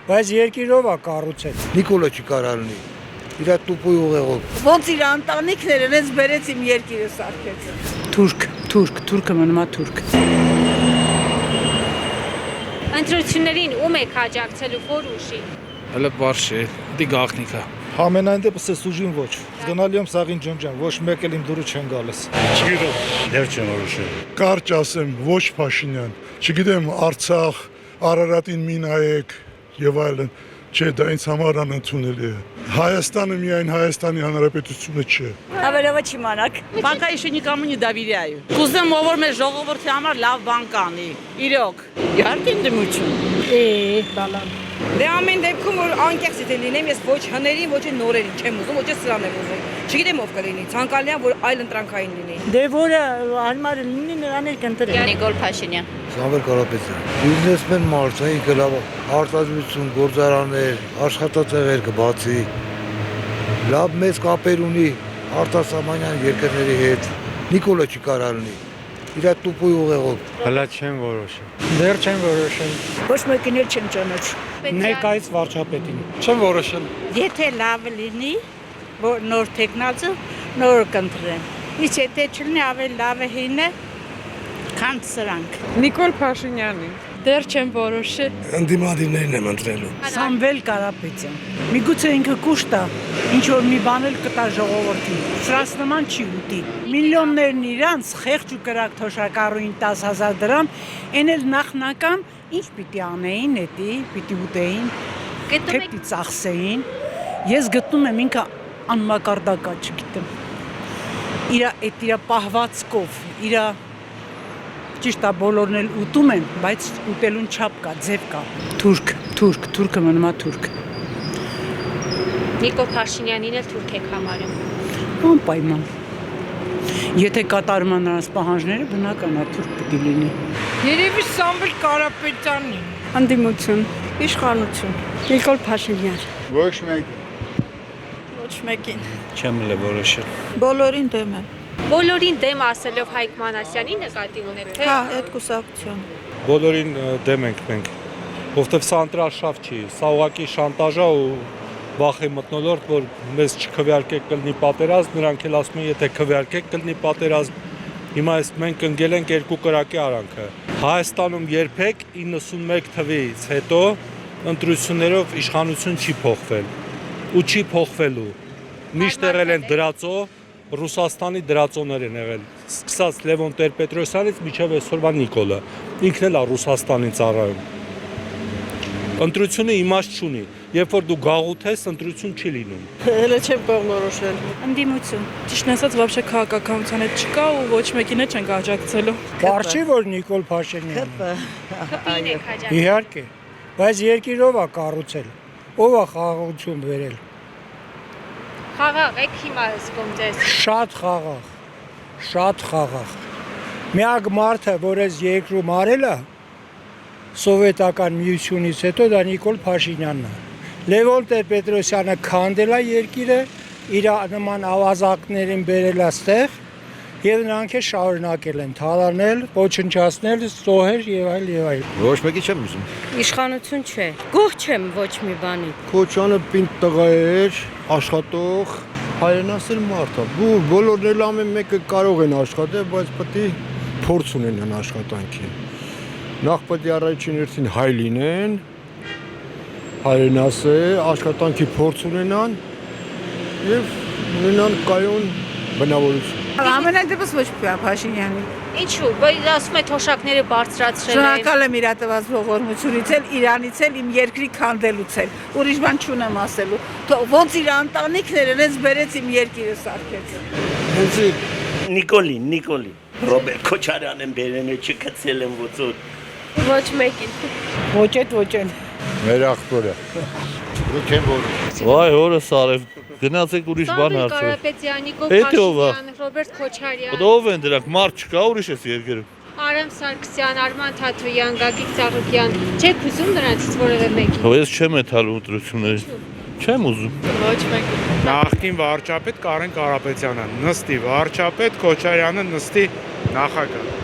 բայց երկիրով է կառուցել։ Նիկոլը չի կարող լինի։ Իր տուփի ուղեղով։ Ոնց իր ընտանիքները այնպես բերեց իմ երկիրը սարքեց։ Թուրքը մնում է թուրք։ Ընտրություններին ում եք աջակցելու, որ ուժի։ Հələ բարդ չէ, դի գաղտնիքա։ Համենայն դեպս է սուժին ոչ։ Զգնալի եմ Սաղին ջան, ոչ մեկ էլ իմ դուրը չեն գալիս։ Չգիտեմ, դեռ չեմ որոշել։ Կարճ ասեմ, ոչ Փաշինյան։ Չգիտեմ, Արցախ, Արարատին մի նայեք եւ այլն։ Չէ, դա ինձ համար անընդունելի է։ Հայաստանը միայն Հայաստանի Հանրապետությունը չէ։ Հավերևը չիմանաք։ Пока еще никому не доверяю։ Կուզեմ ով մեր ժողովրդի համար լավ բան կանի։ Իրոք։ Իհարկե ընդդիմություն։ Բալան։ Դե ամեն դեպքում որ անկեղծ եթե լինեմ, ես ոչ հներին, ոչ նորերին չեմ ուզում, ոչ սրան եմ ուզում։ Չգիտեմ ով կլինի, ցանկալի է որ այլ ընտրանքային լինի։ Դե որը հարմար լինի նրան էլ կընտրեն։ Նիկոլ Փաշինյան։ Սամվել Կարապետյան։ Բիզնեսմեն մարդ է, ինքը լավ արտադրություն, գործարաններ, աշխատատեղեր կբացի։ Լավ մեծ կապեր ունի արտասահմանյան երկրների հետ։ Նիկոլը չի կարող լինի։ Իր տուփի ուղեղով։ Հələ չեմ որոշել։ Դեռ չեմ որոշել։ Ոչ մեկին էլ չեմ ճանաչում։ Ներկայից վարչապետին։ Չեմ որոշել։ Եթե լավ լինի, որ նոր տեխնոլոգիա, նոր կընտրեն։ Իսկ եթե չլինի ավելի լավ է հինը, քան սրանք։ Նիկոլ Փաշինյանին։ Դեռ չեմ որոշել։ Ընդդիմադիրներն եմ ընտրելու։ Սամվել Կարապետյան։ Միգուցե ինքը կուշտ է, ինչ որ մի բան էլ կտա ժողովրդին։ Սրանց նման չի ուտի։ Միլիոններն իրանց խեղճ ու կրակ թոշակառուին 10,000 դրամ, այն էլ նախնական ինչ պիտի անեին, էդի, պիտի ուտեին, թե պիտի ծախսեին։ Ես գտնում եմ ինքը անմակարդակա, չգիտեմ։ Իր պահվածքով, իր ճիշտ է բոլորն էլ ուտում են, բայց ուտելուն չափ կա, ձև կա։ Թուրքը մնում է թուրք։ Նիկոլ Փաշինյանին էլ թուրք եք համարում։ Անպայման։ Եթե կատարում են նրանց պահանջները, բնական է թուրք պիտի լինի։ Երևի Սամվել Կարապետյանին։ Ընդդիմություն։ Իշխանություն։ Նիկոլ Փաշինյան։ Ոչ մեկ։ Ոչ մեկին։ Չեմ հələ որոշել։ Բոլորին դեմ եմ։ Բոլորին դեմ ասելով Հայկ Մանասյանի նկատի ունեք, թե։ Հա, այդ կուսակցություն։ Բոլորին դեմ ենք մենք, որովհետև սա ընտրաշավ չի, սա ուղղակի շանտաժ է ու վախի մթնոլորտ, որ մեզ չքվեարկեք կլինի պատերազմ, նրանք էլ ասում են, եթե քվեարկեք կլինի պատերազմ, հիմա մենք ընկել ենք երկու կրակի արանքը։ Հայաստանում երբեք 91 թվականից հետո ընտրություններով իշխանություն չի փոխվել ու չի փոխվելու։ Միշտ եղել են դրածո, Ռուսաստանի դրածոներ են եղել, սկսած Լևոն Տեր-Պետրոսյանից մինչև այսօրվա Նիկոլը, ինքն էլ է Ռուսաստանի ծառայում։ Ընտրությունը իմաստ չունի, երբ որ դու գաղութ ես, ընտրություն չի լինում։ Հələ չեմ կողմնորոշել։ Ընդդիմություն։ Ճիշտն ասած, вообще քաղաքականության հետ չկա ու ոչ մեկին չենք աջակցելու։ Բարչի որ Նիկոլ Փաշինյանն։ Քպին եք աջակցել։ Իհարկե, բայց երկիրով է կառուցել։ Ով է խաղաղություն բերել։ Խաղաղ եք հիմա զգում ձեզ։ Շատ խաղաղ։ Միակ մարդը, որ այս երկրում արել է, սովետական միությունից հետո դա Նիկոլ Փաշինյանն է։ Լևոն Տեր-Պետրոսյանը քանդել է երկիրը, իր նման ավազակներին բերել է ստեղ, եւ նրանք էլ շարունակել են թալանել, ոչնչացնել, ստոհել եւ այլ եւ այլ։ Ոչ մեկի չեմ ուզում։ Իշխանություն չէ։ Գող չեմ ոչ մի բանի։ Քոչյանը պինդ տղա էր, աշխատող, հայրենասեր մարդ է։ Բոլորն էլ ամեն մեկը կարող են աշխատել, բայց պետք է փորձ ունենան աշխատանքին։ Նախ պետք է առաջին հերթին հայ լինեն, հայրենասեր, աշխատանքի փորձ ունենան եւ ունենան կայուն բնավորություն։ Ամենայն դեպս ոչ Փաշինյանի։ Ինչու՞, բայց ասում է թոշակները բարձրացրել են։ Շնորհակալ եմ իր տված ողորմությունից էլ, Իրանից էլ, իմ երկրի քանդելուց էլ։ Ուրիշ բան չունեմ ասելու։ Ոնց իր ընտանիքները այնպես բերեց իմ երկիրը սարքեց։ Նիկոլի։ Ռոբերտ Քոչարյանն բերեն է չկցել եմ ոծոտ։ Ոչ մեկին։ Ոչ են։ Մեր աղբորը։ Չեմ որ։ Վայ, օրս արև գնացեք ուրիշ բան Սամվել հարցրել։ Կարապետյան, Նիկոլ Փաշինյան, Ռոբերտ Քոչարյան։ Ով են դրանք, մարդ չկա, ուրիշ էս երկրում։ Արամ Սարգսյան, Արման Թաթոյան, Գագիկ Ծաղիկյան։ Չեք ուզում նրանցից որևէ մեկին։ Ես չեմ եթալու ընտրությունների։ Չեմ ուզում։ Ոչ մեկին։ Նախկին վարչապետ Կարեն Կարապետյանը, նստի վարչապետ Քոչարյանը, նստի նախագահ։